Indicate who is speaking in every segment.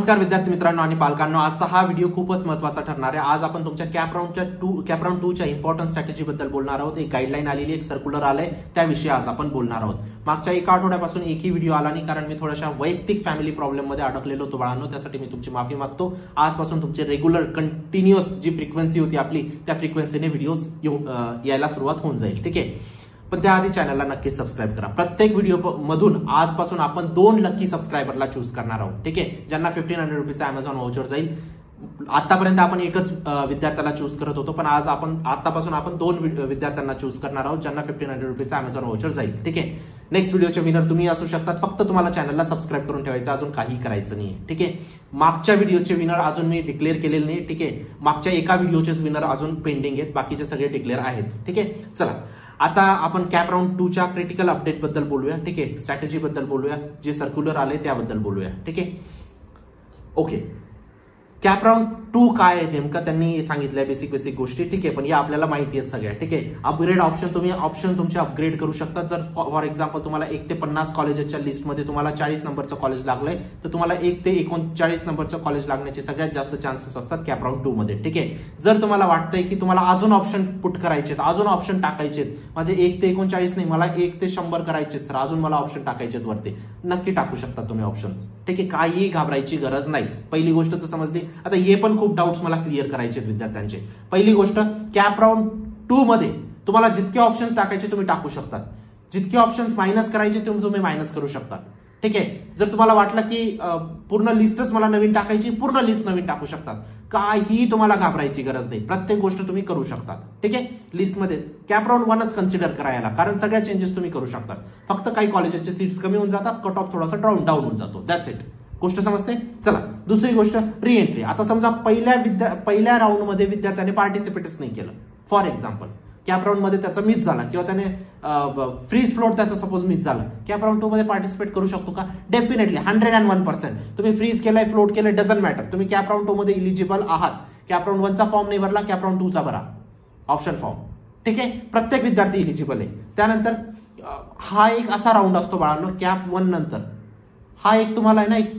Speaker 1: नमस्कार विद्यार्थी मित्रांनो आणि पालकांनो, आजचा हा व्हिडिओ खूपच महत्त्वाचा ठरणार आहे। आज आपण तुमच्या कॅप राउंड 2 च्या इम्पॉर्टंट स्ट्रॅटेजी बद्दल बोलणार आहोत। एक गाईडलाईन आलेली, एक सर्क्युलर आलंय, त्याविषयी आज आपण बोलणार आहोत। मागच्या एका आठवड्यापासून एकही व्हिडिओ आला नाही, कारण मी थोड्याशा वैयक्तिक फॅमिली प्रॉब्लेम मध्ये अडकलेलो होतो बाळांनो, त्यासाठी मी तुमची माफी मागतो। आजपासून तुमचे रेग्युलर कंटिन्युअस जी फ्रिक्वेन्सी होती आपली, त्या फ्रिक्वेन्सीने व्हिडिओज यायला सुरुवात होऊन जाईल, ठीक आहे। पण त्याआधी चॅनलला नक्की सबस्क्राईब करा। प्रत्येक व्हिडिओ मधून आजपासून आपण 2 लकी सबस्क्रायबरला चूज करणार आहोत, ठीक आहे, ज्यांना 1500 रुपीचा अमेझॉन व्हाउचर जाईल। आतापर्यंत आपण एकच विद्यार्थ्याला चूज करत होतो, पण आज आतापासून आपण 2 विद्यार्थ्यांना चूज करणार आहोत, ज्यांना 1500 रुपीचा अमेझॉन व्हाउचर जाईल, ठीक आहे। नेक्स्ट व्हिडिओचे विनर तुम्ही असू शकतात, फक्त तुम्हाला चॅनलला सबस्क्राईब करून ठेवायचं, अजून काही करायचं नाही, ठीक आहे। मागच्या व्हिडिओचे विनर अजून मी डिक्लेअर केलेले नाही, ठीक आहे। मागच्या एका व्हिडिओचेच विनर अजून पेंडिंग आहेत, बाकीचे सगळे डिक्लेअर आहेत, ठीक आहे। चला, आता आपण कॅप राउंड 2 च्या क्रिटिकल अपडेट बद्दल बोलूया, ठीक आहे। स्ट्रॅटेजी बद्दल बोलूया, जे सर्क्युलर आले त्याबद्दल बोलूया, ठीक आहे। ओके, कॅप राउंड 2 काय नेमकं त्यांनी सांगितलंय, बेसिक गोष्टी, ठीक आहे, पण या आपल्याला माहिती आहेत सगळ्या, ठीक आहे। अपग्रेड ऑप्शन, तुम्ही तुमचे अपग्रेड करू शकता। जर फॉर एक्झाम्पल तुम्हाला 1 ते 50 कॉलेजच्या लिस्टमध्ये तुम्हाला 40 नंबरचं कॉलेज लागलंय, तर तुम्हाला 1 ते 39 नंबरचं कॉलेज लागण्याचे सगळ्यात जास्त चान्सेस असतात कॅप राउंड 2 मध्ये, ठीक आहे। जर तुम्हाला वाटतंय की तुम्हाला अजून ऑप्शन पुट करायचे, अजून ऑप्शन टाकायचे, म्हणजे 1 ते 39 नाही, मला 1 ते 100 करायचे सर, अजून मला ऑप्शन टाकायचे वरती, नक्की टाकू शकता तुम्ही ऑप्शन्स, ठीक आहे। काही घाबरायची गरज नाही। पहिली गोष्ट तर समजली। आता हे पण खूप डाऊट्स मला क्लिअर करायचे विद्यार्थ्यांचे। पहिली गोष्ट, कॅप राउंड 2 मध्ये तुम्हाला जितके ऑप्शन्स टाकायचे तुम्ही टाकू शकतात, जितके ऑप्शन्स मायनस करायचे तुम्ही मायनस करू शकतात, ठीक आहे। जर तुम्हाला वाटलं की पूर्ण लिस्टच मला नवीन टाकायची, पूर्ण लिस्ट नवीन टाकू शकतात, काही तुम्हाला घाबरायची गरज नाही, प्रत्येक गोष्ट तुम्ही करू शकतात, ठीक आहे। लिस्टमध्ये कॅप राउंड 1च कन्सिडर करायला, कारण सगळ्या चेंजेस तुम्ही करू शकतात। फक्त काही कॉलेजचे सीट्स कमी होऊन जातात, कट ऑफ थोडासा डाऊन होऊन जातो, दॅट्स इट। गोष्ट समजते। चला, दुसरी गोष्ट, री एंट्री। आता समजा पहिल्या राऊंड मध्ये विद्यार्थ्याने पार्टिसिपेटच नाही केलं, फॉर एक्झाम्पल कॅप राऊंड मध्ये त्याचा मिस झाला, किंवा त्याने फ्रीज फ्लोट त्याचा सपोज मिस झाला, कॅप राऊंड 2 मध्ये पार्टिसिपेट करू शकतो का? डेफिनेटली, 101%। तुम्ही फ्रीज केलाय, फ्लोट केलाय, डझंट मॅटर, तुम्ही कॅप राऊंड 2 मध्ये इलिजिबल आहात। कॅप राऊंड 1चा फॉर्म नाही भरला, कॅप राऊंड 2 चा भरा, ऑप्शन फॉर्म, ठीक आहे। प्रत्येक विद्यार्थी इलिजिबल आहे। त्यानंतर हा एक असा राऊंड असतो बाळांनो, कॅप 1 नंतर हा एक तुम्हाला आहे ना एक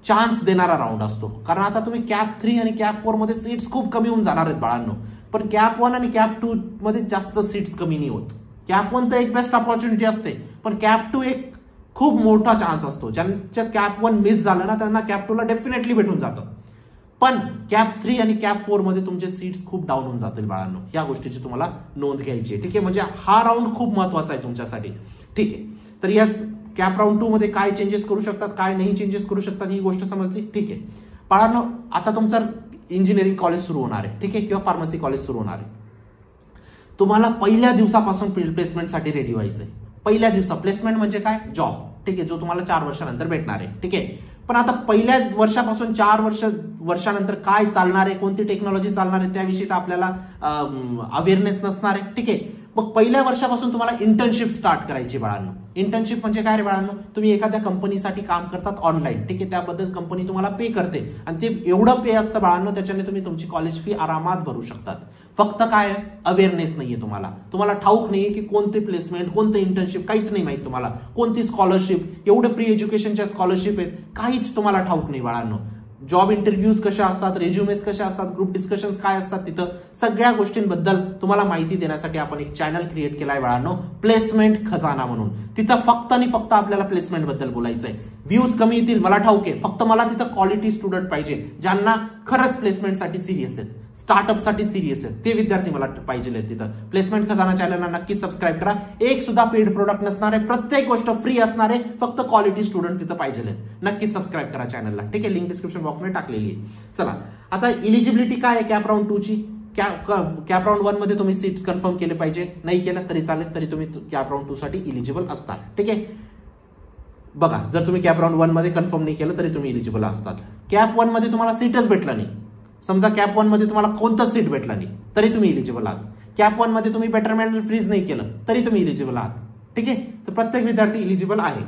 Speaker 1: चान्स देणारा राऊंड असतो, कारण आता तुम्ही कॅप 3 आणि कॅप 4 मध्ये सीट्स खूप कमी होऊन जाणार आहेत बाळांनो, पण कॅप 1 आणि कॅप 2 मध्ये जास्त सीट्स कमी नाही होत। कॅप 1 तर एक बेस्ट ऑपॉर्च्युनिटी असते, पण कॅप 2 एक खूप मोठा चान्स असतो। ज्यांच्या कॅप 1 मिस झालं ना, त्यांना कॅप 2 ला डेफिनेटली भेटून जातं, पण कॅप 3 आणि कॅप 4 मध्ये तुमचे सीट्स खूप डाऊन होऊन जातील बाळांनो, या गोष्टीची तुम्हाला नोंद घ्यायची आहे, ठीक आहे। म्हणजे हा राऊंड खूप महत्वाचा आहे तुमच्यासाठी, ठीक आहे। तर या कॅप राऊंड 2 मध्ये काय चेंजेस करू शकतात, काय नाही चेंजेस करू शकतात, ही गोष्ट समजली, ठीक आहे। बाळांनो, आता तुमचं इंजिनिअरिंग कॉलेज सुरू होणार आहे, ठीक आहे, किंवा फार्मसी कॉलेज सुरू होणार आहे। तुम्हाला पहिल्या दिवसापासून प्लेसमेंटसाठी रेडी व्हायचंय। पहिल्या दिवसा प्लेसमेंट म्हणजे काय? जॉब, ठीक आहे, जो तुम्हाला 4 वर्षानंतर भेटणार आहे, ठीक आहे। पण आता पहिल्या वर्षापासून 4 वर्षानंतर काय चालणार आहे, कोणती टेक्नॉलॉजी चालणार आहे, त्याविषयी तर आपल्याला अवेअरनेस नसणार आहे, ठीक आहे। मग पहिल्या वर्षापासून तुम्हाला इंटर्नशिप स्टार्ट करायची बाळांनो। इंटर्नशिप म्हणजे काय रे बाळांनो? तुम्ही एखाद्या कंपनीसाठी काम करतात ऑनलाईन, ठीक आहे, त्याबद्दल कंपनी तुम्हाला पे करते, आणि ते एवढं पे असतं बाळांनो, त्याच्याने तुम्ही तुमची कॉलेज फी आरामात भरू शकतात। फक्त काय, अवेअरनेस नाहीये तुम्हाला ठाऊक नाहीये की कोणते प्लेसमेंट, कोणते इंटर्नशिप, काहीच नाही माहित तुम्हाला, कोणती स्कॉलरशिप, एवढे फ्री एज्युकेशनच्या स्कॉलरशिप आहेत, काहीच तुम्हाला ठाऊक नाही बाळांनो। जॉब इंटरव्ह्यूज कशा असतात, रेज्युमेस कशा असतात, ग्रुप डिस्कशन्स काय असतात, तिथं सगळ्या गोष्टींबद्दल तुम्हाला माहिती देण्यासाठी आपण एक चॅनल क्रिएट केलाय बाळांनो, प्लेसमेंट खजाना म्हणून। तिथं फक्त आणि फक्त आपल्याला प्लेसमेंट बद्दल बोलायचंय। व्ह्यूज कमी येतील मला ठाऊक आहे, फक्त मला तिथं क्वालिटी स्टुडंट पाहिजे, ज्यांना खरंच प्लेसमेंटसाठी सिरियस आहेत, स्टार्टअपसाठी सिरियस आहेत, ते विद्यार्थी मला पाहिजे आहेत तिथं। प्लेसमेंट खजाना चॅनलला नक्की सबस्क्राईब करा। एक सुद्धा पेड प्रोडक्ट नसणार आहे, प्रत्येक गोष्ट फ्री असणार आहे, फक्त क्वालिटी स्टुडंट तिथं पाहिजे आहेत। नक्की सबस्क्राईब करा चॅनलला, ठीक आहे, लिंक डिस्क्रिप्शन बॉक्समध्ये टाकलेली आहे। चला, आता इलिजिबिलिटी काय आहे कॅप राऊंड 2 ची? कॅप राऊंड 1 मध्ये तुम्ही सीट्स कन्फर्म केले पाहिजे, नाही केलं तरी चालेल, तरी तुम्ही कॅप राऊंड 2 साठी इलिजिबल असतात, ठीक आहे। बघा, जर तुम्ही कॅप राऊंड 1 मध्ये कन्फर्म नाही केलं तरी तुम्ही इलिजिबल असतात। कॅप 1 मध्ये तुम्हाला सीटच भेटला नाही, समजा कॅप 1 मध्ये तुम्हाला कोणतंच सीट भेटला नाही, तरी तुम्ही इलिजिबल आहात। कॅप 1 मध्ये तुम्ही बेटरमेंट फ्रीज नाही केलं तरी तुम्ही इलिजिबल आहात, ठीक आहे। तर प्रत्येक विद्यार्थी इलिजिबल आहे।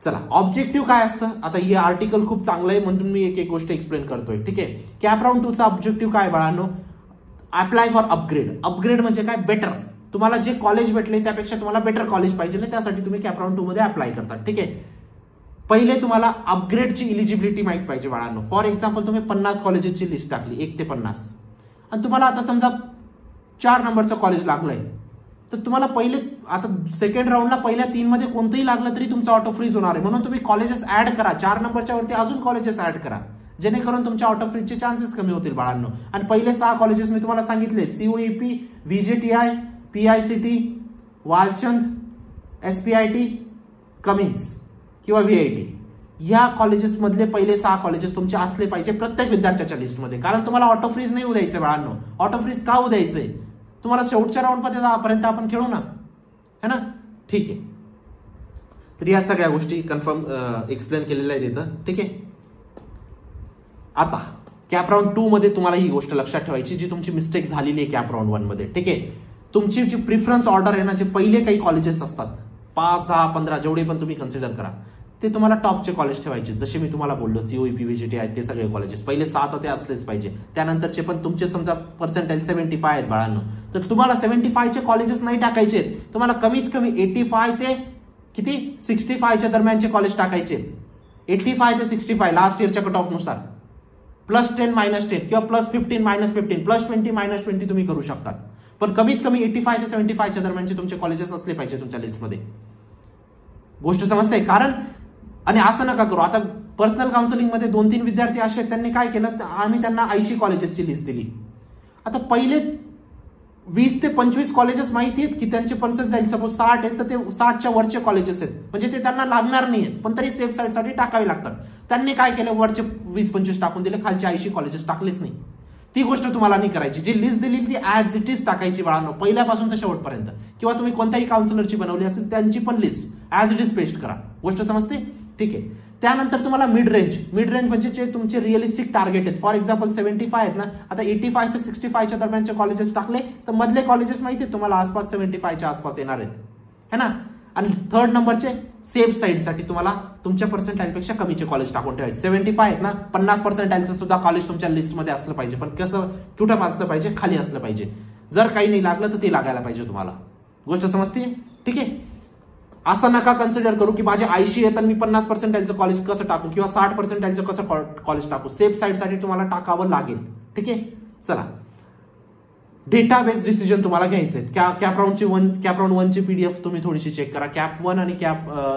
Speaker 1: चला, ऑब्जेक्टिव्ह काय असतं? आता हे आर्टिकल खूप चांगलं आहे म्हणून मी एक एक गोष्ट एक्सप्लेन करतोय, ठीक आहे। कॅप राऊंड 2 चा ऑब्जेक्टिव्ह काय बाळांनो? Apply for upgrade. अपग्रेड म्हणजे काय? बेटर, तुम्हाला जे कॉलेज भेटले त्यापेक्षा तुम्हाला बेटर कॉलेज पाहिजे ना, त्यासाठी तुम्ही कॅप राऊंड 2 मध्ये अप्लाय करतात, ठीक आहे। पहिले तुम्हाला अपग्रेडची इलिजिबिलिटी माहित पाहिजे बाळांनो. फॉर एक्झाम्पल तुम्ही 50 कॉलेजेसची लिस्ट टाकली 1 ते 50 आणि तुम्हाला आता समजा 4 नंबरचं कॉलेज लागलंय, तर तुम्हाला पहिले आता सेकंड राऊंडला पहिल्या 3 मध्ये कोणतंही लागलं तरी तुमचा ऑटो फ्रीज होणार आहे. म्हणून तुम्ही कॉलेजेस ऍड करा, 4 नंबरच्या वरती अजून कॉलेजेस ऍड करा, जेणेकरून तुमच्या ऑटो फ्रीजचे चान्सेस कमी होतील बाळांनो. आणि पहिले 6 कॉलेजेस मी तुम्हाला सांगितले, COEP, VJTI, PICT, Walchand, एसपीआयटी, Cummins किंवा व्हीआयटी, या कॉलेजेस मधले पहिले 6 कॉलेजेस तुमचे असले पाहिजे प्रत्येक विद्यार्थ्याच्या लिस्टमध्ये. कारण तुम्हाला ऑटो फ्रीज नाही होऊ द्यायचं बाळांनो. ऑटो फ्रीज का होऊ द्यायचंय? तुम्हाला शेवटच्या राऊंड पर्यंत आपण खेळू ना, है ना. ठीक आहे, तर या सगळ्या गोष्टी कन्फर्म एक्सप्लेन केलेल्या आहेत इथं. ठीक आहे, आता कॅप राऊंड 2 मध्ये तुम्हाला ही गोष्ट लक्षात ठेवायची जी तुमची मिस्टेक झालेली आहे कॅप राऊंड 1 मध्ये. ठीक आहे, तुमची जी प्रिफरन्स ऑर्डर आहे ना, जे पहिले काही कॉलेजेस असतात 5, 10, 15 जेवढे पण तुम्ही कन्सिडर करा, ते तुम्हाला टॉपचे कॉलेज ठेवायचे. जसे मी तुम्हाला बोललो, सीओईपी, व्हीजीटी आहेत ते सगळे कॉलेजेस पहिले 7 ते असलेच पाहिजे. त्यानंतरचे पण तुमचे समजा पर्सेंटेज 75 आहेत बाळांनो, तर तुम्हाला 75 चे कॉलेजेस नाही टाकायचे. तुम्हाला कमीत कमी 85 ते किती 65 दरम्यानचे कॉलेज टाकायचे. 85 ते 65 लास्ट इयरच्या कट ऑफ नुसार, +10 -10 किंवा +15 -15 +20 -20 तुम्ही करू शकता. पण कमीत कमी 85 ते 75 दरम्यानचे तुमचे कॉलेजेस असले पाहिजे तुमच्या लिस्टमध्ये. गोष्ट समजते? कारण आणि असं नका करू. आता पर्सनल काउन्सिलिंग मध्ये 2-3 विद्यार्थी असे आहेत, त्यांनी काय केलं, आम्ही त्यांना 80 कॉलेजेसची लिस्ट दिली. आता पहिले 20 ते 25 कॉलेजेस माहिती आहेत की त्यांचे पर्सेंटेज सपोज 60 आहेत, तर ते 60च्या वरचे कॉलेजेस आहेत, म्हणजे ते त्यांना लागणार नाही आहेत, पण तरी सेफ साईडसाठी टाकावे लागतात. त्यांनी काय केलं, वरचे 20-25 टाकून दिले, खालचे 80 कॉलेजेस टाकलेच नाही. ती गोष्ट तुम्हाला नाही करायची. जी लिस्ट दिली ती ऍज इट इज टाकायची बाळांनो, पहिल्यापासून तर शेवटपर्यंत. किंवा तुम्ही कोणत्याही काउन्सिलरची बनवली असेल त्यांची पण list as it is paste करा. गोष्ट समजते? ठीक आहे. त्यानंतर तुम्हाला मिड रेंज म्हणजे जे तुमचे रिअलिस्टिक टार्गेट आहेत. फॉर एक्झाम्पल 75 आहेत ना, आता 85 ते 65च्या दरम्यानचे कॉलेजेस टाकले, तर मधले कॉलेजेस माहिती आहेत तुम्हाला आसपास 75च्या आसपास येणार आहेत, है ना. आणि 3rd नंबरचे सेफ साईडसाठी तुम्हाला तुमच्या पर्सेंटाईलपेक्षा कमीचे कॉलेज टाकून ठेवायचे. 75 आहेत ना, 50% सुद्धा कॉलेज तुमच्या लिस्टमध्ये असलं पाहिजे. पण कसं, कुठं असलं पाहिजे, खाली असलं पाहिजे. जर काही नाही लागलं तर ते लागायला पाहिजे तुम्हाला. गोष्ट समजते? ठीक आहे. असं नका कन्सिडर करू की माझे 80 आहेत आणि मी 50% कॉलेज कसं टाकू किंवा 60% कसं कॉलेज टाकू. सेफ साईडसाठी तुम्हाला टाकावं लागेल. ठीक आहे. चला, डेटाबेस डिसिजन तुम्हाला घ्यायचे. कॅप राऊंड 1 ची पीडीएफ तुम्ही थोडीशी चेक करा. कॅप 1 आणि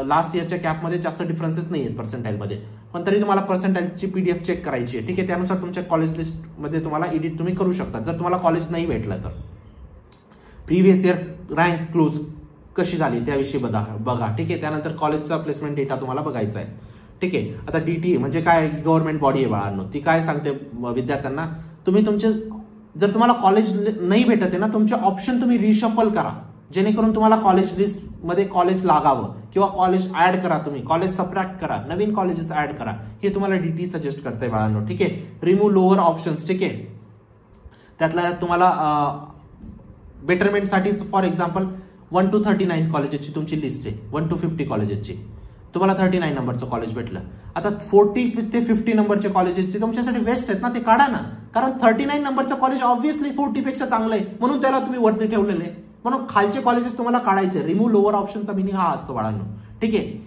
Speaker 1: लास्ट इयरच्या कॅपमध्ये जास्त डिफरन्सेस नाही आहेत पर्सेंटाईलमध्ये, पण तरी तुम्हाला पर्सेंटाईलची पीडीएफ चेक करायची आहे. ठीक आहे. त्यानुसार तुमच्या कॉलेज लिस्टमध्ये तुम्हाला एडिट तुम्ही करू शकता जर तुम्हाला कॉलेज नाही भेटलं तर. प्रिव्हियस इयर रँक क्लोज कशी झाली त्याविषयी बघा. ठीक आहे. त्यानंतर कॉलेजचा प्लेसमेंट डेटा तुम्हाला बघायचा आहे. ठीक आहे. आता डीटीए म्हणजे काय, गव्हर्नमेंट बॉडी आहे बाळांनो. ती काय सांगते विद्यार्थ्यांना, तुम्ही तुमचे जर तुम्हाला कॉलेज नाही भेटत आहे ना, तुमचे ऑप्शन तुम्ही रिशफल करा, जेणेकरून तुम्हाला कॉलेज लिस्ट मध्ये कॉलेज लागावं. किंवा कॉलेज ऍड करा, तुम्ही कॉलेज सबट्रॅक्ट करा, नवीन कॉलेजेस ऍड करा. हे तुम्हाला डीटी सजेस्ट करते बाळांनो. ठीक आहे. Remove lower options. ठीक आहे. त्यातला तुम्हाला बेटरमेंटसाठी फॉर एक्झाम्पल 1 to 39 कॉलेजेसची तुमची लिस्ट आहे. 1 to 50 कॉलेजेसची तुम्हाला 39 नंबरचं कॉलेज भेटलं. आता 40 ते 50 नंबरचे कॉलेजेसचे तुमच्यासाठी वेस्ट आहेत ना, ते काढा ना. कारण 39 नंबरचं कॉलेज ऑब्व्हियसली 40 पेक्षा चांगलं आहे, म्हणून त्याला तुम्ही वरती ठेवलेले. म्हणून खालचे कॉलेजेस तुम्हाला काढायचे. रिमूव्ह लोअर ऑप्शनचा मिनिंग हा असतो बाळांनो. ठीक आहे.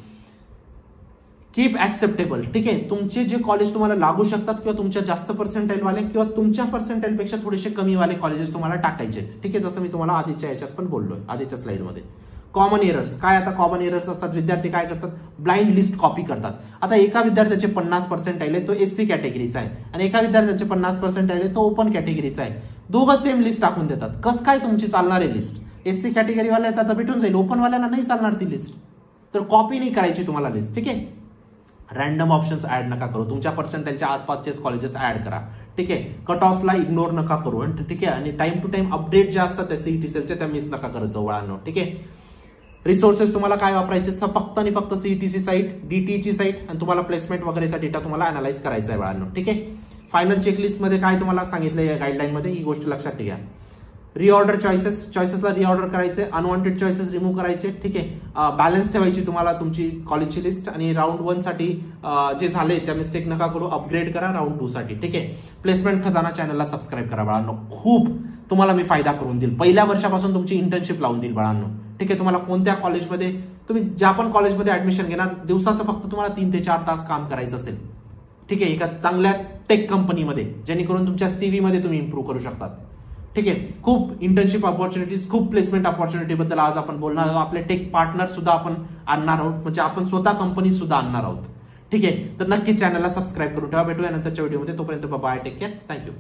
Speaker 1: Keep acceptable. ठीक आहे. तुमचे जे कॉलेज तुम्हाला लागू शकतात किंवा तुमच्या जास्त पर्सेंटाईल वाले किंवा तुमच्या पर्सेंटाईलपेक्षा थोडेसे कमी वाले कॉलेजेस तुम्हाला टाकायचे आहेत. ठीक आहे. जसं मी तुम्हाला आधीच्या याच्यात पण बोललोय, आधीच्या स्लाइडमध्ये. कॉमन एरर्स काय, आता कॉमन एरर्स असतात, विद्यार्थी काय करतात, ब्लाइंड लिस्ट कॉपी करतात. आता एका विद्यार्थ्याचे 50% आहे, तो एससी कॅटेगरीचा आहे, आणि एका विद्यार्थ्याचे 50% आहे, तो ओपन कॅटेगरीचा आहे. दोघं सेम लिस्ट टाकून देतात. कसं काय तुमची चालणार आहे लिस्ट? एससी कॅटेगरीवाल्या आता भेटून जाईल, ओपन वाल्याला नाही चालणार ती लिस्ट. तर कॉपी नाही करायची तुम्हाला लिस्ट. ठीक आहे. रॅन्डम ऑप्शन्स ऍड नका करू. तुमच्या पर्सेंटाईलच्या आसपासचेच कॉलेजेस ऍड करा. ठीक आहे. कट ऑफला इग्नोर नका करू. ठीक आहे. आणि टाइम टू टाइम अपडेट ज्या असतात त्या सीईटी सेलच्या त्या मिस नका करत जवळांनो. ठीक आहे. रिसोर्सेस तुम्हाला काय वापरायचे, फक्त आणि फक्त सीईटीची साईट, डीटीची साईट, आणि तुम्हाला प्लेसमेंट वगैरेचा डेटा तुम्हाला अनालाइज करायचा आहे बाळांनो. ठीक आहे. फायनल चेकलिस्ट मध्ये काय तुम्हाला सांगितलं या गाईडलाईन मध्ये, ही गोष्ट लक्षात घ्या. रिऑर्डर चॉईसेसला रिऑर्डर करायचे, अनवॉन्टेड चॉईसेस रिमूव्ह करायचे. ठीक आहे. बॅलन्स ठेवायची तुम्हाला तुमची कॉलेजची लिस्ट. आणि राऊंड 1 साठी जे झाले त्या मिस्टेक नका करू, अपग्रेड करा राऊंड 2 साठी. ठीक आहे. प्लेसमेंट खजाना चॅनलला सबस्क्राईब करा बाळांनो. खूप तुम्हाला मी फायदा करून देईल. पहिल्या वर्षापासून तुमची इंटर्नशिप लावून देईल बाळांनो. ठीक आहे. तुम्हाला कोणत्या कॉलेजमध्ये तुम्ही ज्या पण कॉलेजमध्ये ऍडमिशन घेणार दिवसाचं फक्त तुम्हाला 3 ते 4 तास काम करायचं असेल, ठीक आहे, एका चांगल्या टेक कंपनीमध्ये, जेणेकरून तुमच्या सीव्ही मध्ये तुम्ही इम्प्रूव्ह करू शकतात. ठीक आहे, खूप इंटर्नशिप ऑपॉर्च्युनिटीज, खूप प्लेसमेंट ऑपॉर्च्युनिटी बद्दल आज आपण बोलणार आहोत. आपले टेक पार्टनर सुद्धा आपण आणणार आहोत, म्हणजे आपण स्वतः कंपनी सुद्धा आणणार आहोत. ठीक आहे, तर नक्की चॅनलला सबस्क्राईब करून ठेवा. भेटूया नंतरच्या व्हिडिओमध्ये. तोपर्यंत बाय, टेक केअर, थँक्यू.